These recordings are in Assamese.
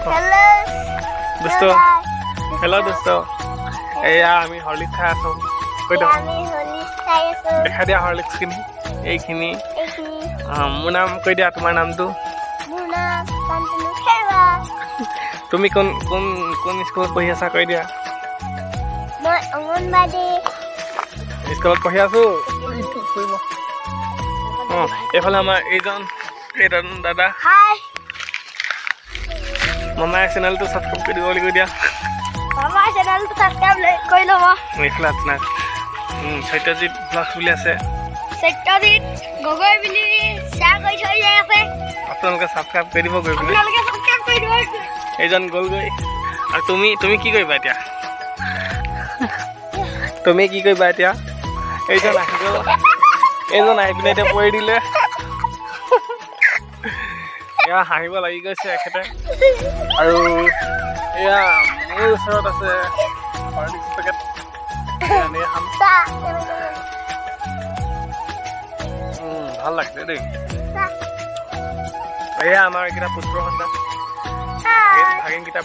Hello. Dosto. Hello dosto. Eya ami Horlicks khai aso. Koi do. Ami Horlicks khai aso. Dekha dia Horlicks kini. Ei khini. মোৰ নাম কৈ দিয়া তোমাৰ নামটো মুনা শান্তনু খেৰৱা তুমি কোন কোন কোন স্কুলত পঢ়ি আছা কৈ দিয়া মই অঙ্গনবাড়ী স্কুলত পঢ়ি আছো এফালে আমাৰ এইজন দাদা হাই মামা চেনেলটো সাবস্ক্ৰাইব কৰি দিব বুলি কৈ দিয়া মামা চেনেলটো সাবস্ক্ৰাইব কৰি ল'ব এইফালে আপোনাৰ সত্যজিৎ ব্লগছ বুলি আছে সত্যজিৎ গগৈ বুলি শ্বেয়াৰ কৰি থৈ যায় আছে আপোনালোকে সাবস্ক্ৰাইব কৰি দিব গৈ পেলাই আপোনালোকে সাবস্ক্ৰাইব কৰি দিব এইজন গ'লগৈ আৰু তুমি কি কৰিবা এতিয়া তুমি কি কৰিবা এতিয়া এইজন আহি গ'ল এইজন আহি পিনে এতিয়া পৰি দিলে এয়া হাঁহিব লাগি গৈছে এখেতে আৰু এয়া মোৰ ওচৰত আছে হৰলিক্স পেকেট ভাল লাগছে দেই এয়া আমাৰ এইকেইটা পুত্ৰ সন্তান ভাগিনকেইটা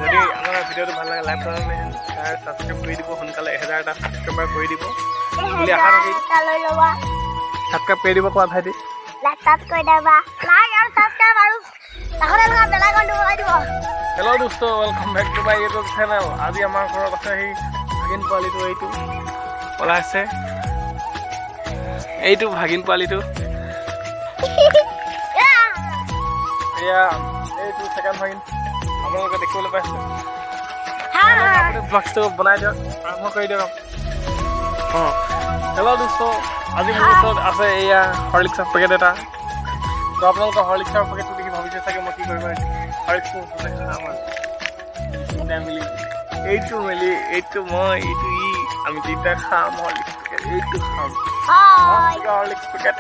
যদি আমাৰ ভিডিঅ'টো ভাল লাগে লাইক কাৰণে ছাবস্ক্ৰাইব কৰি দিব সোনকালে 1000টা ছাবস্ক্ৰাইবাৰ কৰি দিব বুলি আশা থাকিল ছাবস্ক্ৰাইব কৰি দিব কোৱা ভাইটি হেল্ল' দোস্ত welcome back to my YouTube channel আজি আমাৰ ঘৰত আছে সেই ভাগিন পোৱালিটো ওলাইছে এইটো ভাগিন পোৱালিটো এয়া এইটো ছেকেণ্ড ভাগিন আপোনালোকে দেখিবলৈ পাইছে ব্লগছটো বনাই দিয়ক আৰম্ভ কৰি দিয়ক হেল্ল' দোস্ত আজি মোৰ ওচৰত আছে এয়া হৰলিক্সৰ পেকেট এটা তো আপোনালোকৰ হৰলিক্সৰ পেকেটটো দেখি ভাবিছে চাগে মই কি কৰিব হৰলিক্সটো এইটো মেলি এইটো মই এইটো আমি দুটা খাম হৰলিক্স পেকেট এইটো খাম হৰলিক্স পেকেট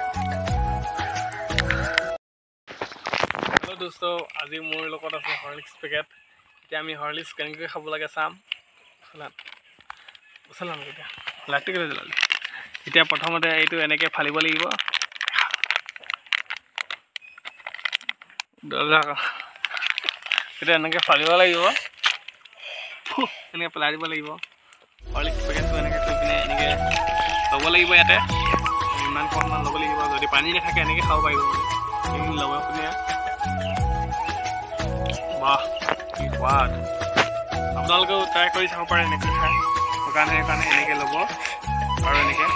হেল্ল' দোস্ত আজি মোৰ লগত আছে হৰলিক্স পেকেট এতিয়া আমি হৰলিক্স কেনেকৈ খাব লাগে চাম চলাম এতিয়া লাইটটো কেলৈ জ্বলালি এতিয়া প্ৰথমতে এইটো এনেকৈ ফালিব লাগিব এতিয়া এনেকৈ ফালিব লাগিব এনেকৈ পেলাই দিব লাগিব হৰলিক্স পেকেটটো এনেকৈ থৈ পিনে এনেকৈ ল'ব লাগিব ইয়াতে ইমান কণমান ল'ব লাগিব যদি পানী নাথাকে এনেকৈ খাব পাৰিব এইখিনি ল'ব আপুনি বাহ কি সোৱাদ আপোনালোকেও ট্ৰাই কৰি চাব পাৰে এনেকৈ খাই সেইকাৰণে এনেকৈ ল'ব আৰু এনেকৈ